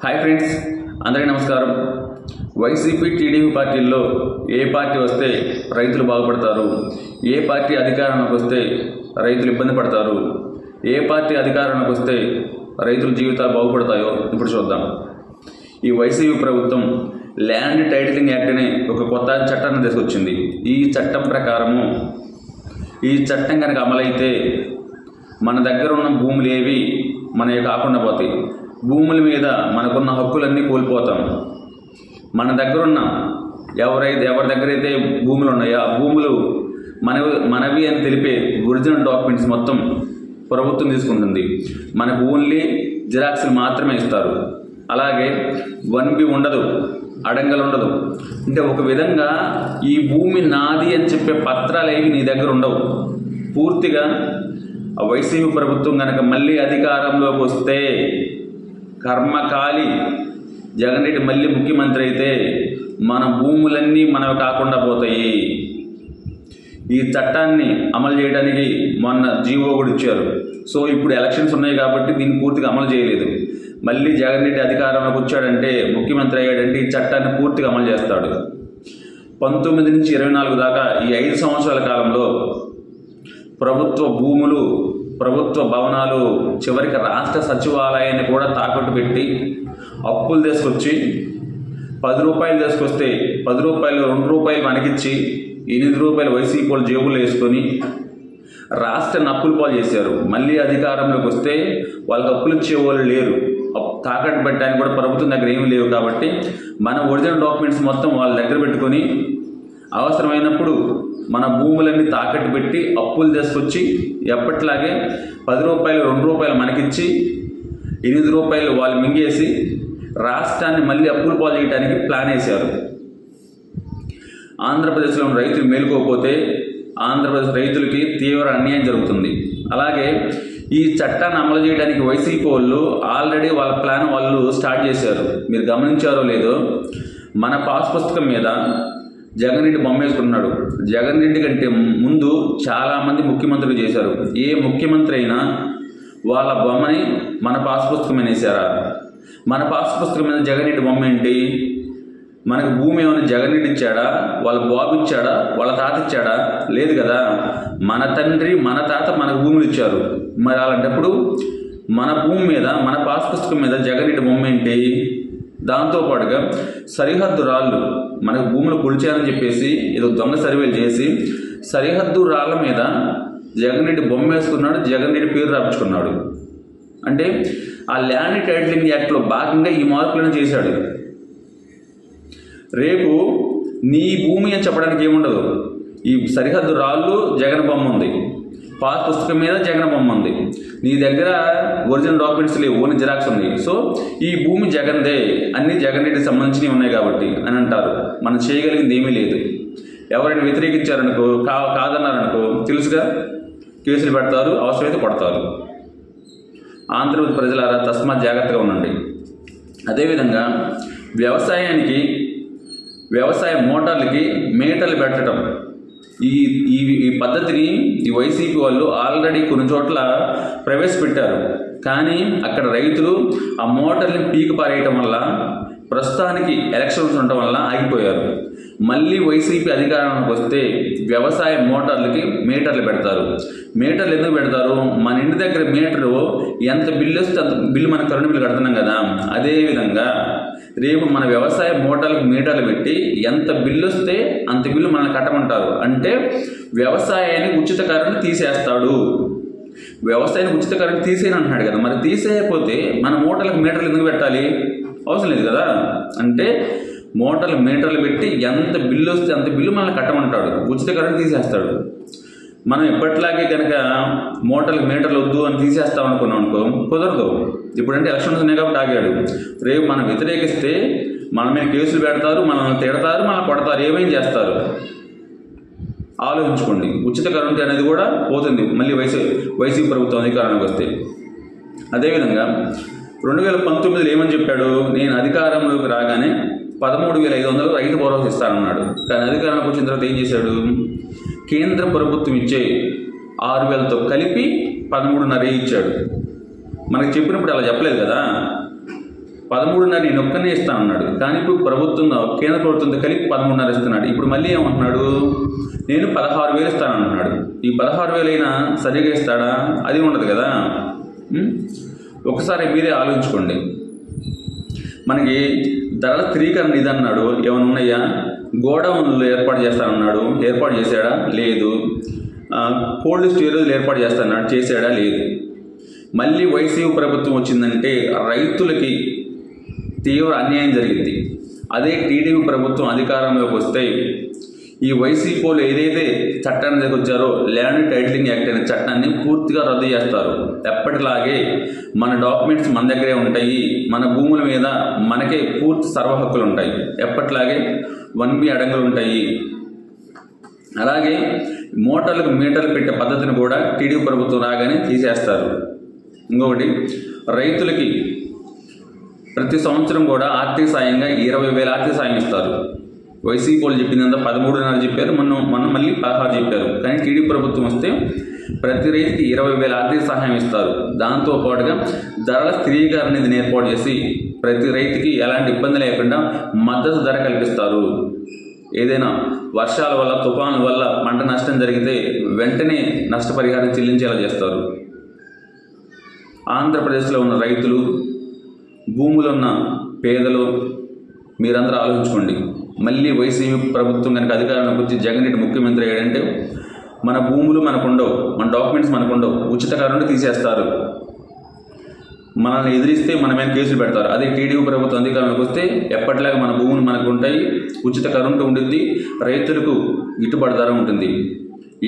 Hi friends, అందరికీ నమస్కారం. YCP TDP పార్టీల్లో ఏ పార్టీ వస్తే రైతులు బాగుపడతారు, ఏ పార్టీ అధికారంలోకి వస్తే రైతులు ఇబ్బంది పడతారు, ఏ పార్టీ అధికారంలోకి వస్తే రైతుల జీవితాలు బాగుపడతాయో ఇప్పుడు చూద్దాం. ఈ వైసీపీ ప్రభుత్వం ల్యాండ్ టైటిలింగ్ యాక్ట్ అనే ఒక కొత్త చట్టాన్ని తీసుకొచ్చింది. ఈ చట్టం ప్రకారము ఈ చట్టం కనుక అమలైతే మన దగ్గర ఉన్న భూములు ఏవి మనవి కాకుండా పోతాయి. భూముల మీద మనకున్న హక్కులన్నీ కోల్పోతాం. మన దగ్గర ఉన్న ఎవరి దగ్గర అయితే భూములు ఉన్నాయో ఆ భూములు మనవి అని తెలిపే ఒరిజినల్ డాక్యుమెంట్స్ మొత్తం ప్రభుత్వం తీసుకుంటుంది. మనకు ఓన్లీ జిరాక్స్లు మాత్రమే ఇస్తారు. అలాగే 1B ఉండదు, అడంగలు ఉండదు. అంటే ఒక విధంగా ఈ భూమి నాది అని చెప్పే పత్రాలు ఏవి నీ దగ్గర ఉండవు. పూర్తిగా వైసీపీ ప్రభుత్వం కనుక మళ్ళీ అధికారంలోకి వస్తే కర్మకాలి జగన్ రెడ్డి మళ్ళీ ముఖ్యమంత్రి అయితే మన భూములన్నీ మనవి కాకుండా పోతాయి. ఈ చట్టాన్ని అమలు చేయడానికి మొన్న జీవో కూడా ఇచ్చారు. సో ఇప్పుడు ఎలక్షన్స్ ఉన్నాయి కాబట్టి దీన్ని పూర్తిగా అమలు చేయలేదు. మళ్ళీ జగన్ రెడ్డి అధికారంలోకి వచ్చాడంటే, ముఖ్యమంత్రి అయ్యాడంటే ఈ చట్టాన్ని పూర్తిగా అమలు చేస్తాడు. 19 నుంచి 24 దాకా ఈ 5 సంవత్సరాల కాలంలో ప్రభుత్వ భూములు, ప్రభుత్వ భవనాలు, చివరికి రాష్ట్ర సచివాలయాన్ని కూడా తాకట్టు పెట్టి అప్పులు తీసుకొచ్చి 10 రూపాయలు తీసుకొస్తే 10 రూపాయలు 2 రూపాయలు మనకిచ్చి 8 రూపాయలు వైసీపీ వాళ్ళు జేబులు వేసుకొని రాష్ట్రాన్ని అప్పులు పాలు చేశారు. మళ్ళీ అధికారంలోకి వస్తే వాళ్ళకి అప్పులు ఇచ్చేవాళ్ళు లేరు. తాకట్టు పెట్టడానికి కూడా ప్రభుత్వం దగ్గర ఏమి లేవు. కాబట్టి మన ఒరిజినల్ డాక్యుమెంట్స్ మొత్తం వాళ్ళ దగ్గర పెట్టుకొని అవసరమైనప్పుడు మన భూములన్నీ తాకట్టు పెట్టి అప్పులు తీసుకొచ్చి ఎప్పట్లాగే 10 రూపాయలు 2 రూపాయలు మనకిచ్చి 8 రూపాయలు వాళ్ళు మింగేసి రాష్ట్రాన్ని మళ్ళీ అప్పులు పాలు చేయడానికి ప్లాన్ వేశారు. ఆంధ్రప్రదేశ్లో రైతులు మేలుకోకపోతే ఆంధ్రప్రదేశ్ రైతులకి తీవ్ర అన్యాయం జరుగుతుంది. అలాగే ఈ చట్టాన్ని అమలు చేయడానికి వైసీపీ వాళ్ళు ఆల్రెడీ వాళ్ళ ప్లాన్ వాళ్ళు స్టార్ట్ చేశారు. మీరు గమనించారో లేదో, మన పాస్ పుస్తకం మీద జగన్ రెడ్డి బొమ్మ వేసుకున్నాడు. జగన్ రెడ్డి కంటే ముందు చాలామంది ముఖ్యమంత్రులు చేశారు. ఏ ముఖ్యమంత్రి అయినా వాళ్ళ బొమ్మని మన పాస్ పుస్తకం మీద వేశారా? మన పాస్ పుస్తకం మీద జగన్ రెడ్డి బొమ్మ ఏంటి? మనకు భూమి ఏమైనా జగన్ రెడ్డి ఇచ్చాడా? వాళ్ళ బాబు ఇచ్చాడా? వాళ్ళ తాత ఇచ్చాడా? లేదు కదా. మన తండ్రి మన తాత మనకు భూములు ఇచ్చారు. మరి అలాంటప్పుడు మన భూమి మీద, మన పాస్ పుస్తకం మీద జగన్ రెడ్డి బొమ్మ ఏంటి? దాంతోపాటుగా సరిహద్దు రాళ్ళు, మనకు భూములు పొడిచారని చెప్పేసి ఏదో దొంగ సర్వేలు చేసి సరిహద్దు రాళ్ళ మీద జగన్ రెడ్డి బొమ్మ వేసుకున్నాడు, జగన్ రెడ్డి పేరు రాపించుకున్నాడు. అంటే ఆ ల్యాండ్ టైటిలింగ్ యాక్ట్లో భాగంగా ఈ మార్పులను చేశాడు. రేపు నీ భూమి అని చెప్పడానికి ఏముండదు. ఈ సరిహద్దు రాళ్ళు జగన్ బొమ్మ ఉంది, పాస్ పుస్తకం మీద జగన్ బొమ్మ ఉంది, నీ దగ్గర ఒరిజినల్ డాక్యుమెంట్స్ లేవు, ఓన్లీ జిరాక్స్ ఉంది. సో ఈ భూమి జగన్దే, అన్ని జగన్ రెడ్డికి సంబంధించినవి ఉన్నాయి కాబట్టి అని అంటారు. మనం చేయగలిగింది ఏమీ లేదు. ఎవరైనా వ్యతిరేకించారనుకో, కాదన్నారనుకో తెలుసుగా, కేసులు పెడతారు, అవసరమైతే కొడతారు. ఆంధ్రప్రదేశ్ ప్రజలారా తస్మాత్ జాగ్రత్తగా ఉండండి. అదేవిధంగా వ్యవసాయ మోటార్లకి మీటర్లు పెట్టడం, ఈ పద్ధతిని ఈ వైసీపీ వాళ్ళు ఆల్రెడీ కొన్ని చోట్ల ప్రవేశపెట్టారు. కానీ అక్కడ రైతులు ఆ మోటార్ని పీకి పారేయటం వల్ల, ప్రస్తుతానికి ఎలక్షన్స్ ఉండటం వల్ల ఆగిపోయారు. మళ్ళీ వైసీపీ అధికారంలోకి వస్తే వ్యవసాయ మోటార్లకి మీటర్లు పెడతారు. మీటర్లు ఎందుకు పెడతారు? మన ఇంటి దగ్గర మీటరు ఎంత బిల్లు వస్తే అంత బిల్లు మన కరెంటు బిల్లు కడుతున్నాం కదా. అదేవిధంగా రేపు మన వ్యవసాయ మోటార్లకు మీటర్లు పెట్టి ఎంత బిల్లు వస్తే అంత బిల్లు మనల్ని కట్టమంటారు. అంటే వ్యవసాయానికి ఉచిత కరెంటు తీసేస్తాడు. వ్యవసాయానికి ఉచిత కరెంటు తీసేయని అంటున్నాడు కదా. మరి తీసేయకపోతే మన మోటార్లకు మీటర్లు ఎందుకు పెట్టాలి? అవసరం లేదు కదా. అంటే మోటార్లు మీటర్లు పెట్టి ఎంత బిల్లు వస్తే అంత బిల్లు మనల్ని కట్టమంటాడు, ఉచిత కరెంటు తీసేస్తాడు. మనం ఎప్పటిలాగే కనుక మోటార్లకు మీటర్లు వద్దు అని తీసేస్తాం అనుకున్నాం అనుకో, కుదరదు. ఇప్పుడంటే ఎలక్షన్స్ ఉన్నాయి కాబట్టి ఆగాడు. రేపు మనం వ్యతిరేకిస్తే మన మీద కేసులు పెడతారు, మనల్ని తిడతారు, మనల్ని కొడతారు, ఏమేం చేస్తారు ఆలోచించుకోండి. ఉచిత కరెంటు అనేది కూడా పోతుంది మళ్ళీ వైసీపీ ప్రభుత్వం అధికారానికి వస్తే. అదేవిధంగా 2019లో ఏమని చెప్పాడు? నేను అధికారంలోకి రాగానే 13,500 రైతు భరోసా ఇస్తానన్నాడు. కానీ అధికారంలోకి వచ్చిన తర్వాత ఏం చేశాడు? కేంద్ర ప్రభుత్వం ఇచ్చే 6,000తో కలిపి 13,500 ఇచ్చాడు. మనకు చెప్పినప్పుడు అలా చెప్పలేదు కదా. 13.5 నేను ఒక్కనే ఇస్తాను అన్నాడు. కానీ ఇప్పుడు కేంద్ర ప్రభుత్వంతో కలిపి 13.5 ఇస్తున్నాడు. ఇప్పుడు మళ్ళీ ఏమంటున్నాడు, నేను 16,000 ఇస్తాను అంటున్నాడు. ఈ 16,000 అయినా సరిగా ఇస్తాడా? అది ఉండదు కదా. ఒకసారి మీరే ఆలోచించుకోండి. మనకి ధరల స్థిరీకరణ ఇది అన్నాడు, ఏమైనా ఉన్నాయా? గోడౌన్లు ఏర్పాటు చేస్తానన్నాడు, ఏర్పాటు చేశాడా? లేదు. కోల్డ్ స్టోరేజ్లు ఏర్పాటు చేస్తానన్నాడు, చేశాడా? లేదు. మళ్ళీ వైసీపీ ప్రభుత్వం వచ్చిందంటే రైతులకి తీవ్ర అన్యాయం జరిగింది. అదే టీడీపీ ప్రభుత్వం అధికారంలోకి వస్తే ఈ వైసీపీ వాళ్ళు ఏదైతే చట్టాన్ని దగ్గొచ్చారో ల్యాండ్ టైటిలింగ్ యాక్ట్ అనే చట్టాన్ని పూర్తిగా రద్దు చేస్తారు. ఎప్పటిలాగే మన డాక్యుమెంట్స్ మన దగ్గరే ఉంటాయి, మన భూముల మీద మనకే పూర్తి సర్వ హక్కులు ఉంటాయి, ఎప్పటిలాగే 1B అడంగులు ఉంటాయి. అలాగే మోటార్లకు మీటర్లు పెట్టే పద్ధతిని కూడా టీడీపీ ప్రభుత్వం రాగానే తీసేస్తారు. ఇంకొకటి, రైతులకి ప్రతి సంవత్సరం కూడా ఆర్థిక సాయంగా 20,000 ఆర్థిక సాయం ఇస్తారు. వైసీపీ వాళ్ళు చెప్పిందంతా 13.5 చెప్పారు, మొన్న మళ్ళీ 16 చెప్పారు. కానీ టీడీపీ ప్రభుత్వం వస్తే ప్రతి రైతుకి 20,000 ఆర్థిక సహాయం ఇస్తారు. దాంతో పాటుగా ధరల స్థిరీకరణ అనేది ఏర్పాటు చేసి ప్రతి రైతుకి ఎలాంటి ఇబ్బంది లేకుండా మద్దతు ధర కల్పిస్తారు. ఏదైనా వర్షాల వల్ల, తుఫానుల వల్ల పంట నష్టం జరిగితే వెంటనే నష్టపరిహారం చెల్లించేలా చేస్తారు. ఆంధ్రప్రదేశ్లో ఉన్న రైతులు, భూములు ఉన్న పేదలు మీరందరూ ఆలోచించుకోండి. మళ్ళీ వైసీపీ ప్రభుత్వం కనుక అధికారంలోకి వచ్చి జగన్ రెడ్డి ముఖ్యమంత్రి అయ్యాడంటే మన భూములు మనకుండవు, మన డాక్యుమెంట్స్ మనకుండవు, ఉచిత కరెంటు తీసేస్తారు, మనల్ని ఎదిరిస్తే మన మీద కేసులు పెడతారు. అదే టీడీపీ ప్రభుత్వం అధికారంలోకి వస్తే ఎప్పటిలాగా మన భూములు మనకు ఉంటాయి, ఉచిత కరెంటు ఉంటుంది, రైతులకు గిట్టుబాటు ధర ఉంటుంది.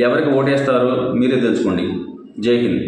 ఎవరికి ఓటేస్తారో మీరే తెలుసుకోండి. జై హింద్.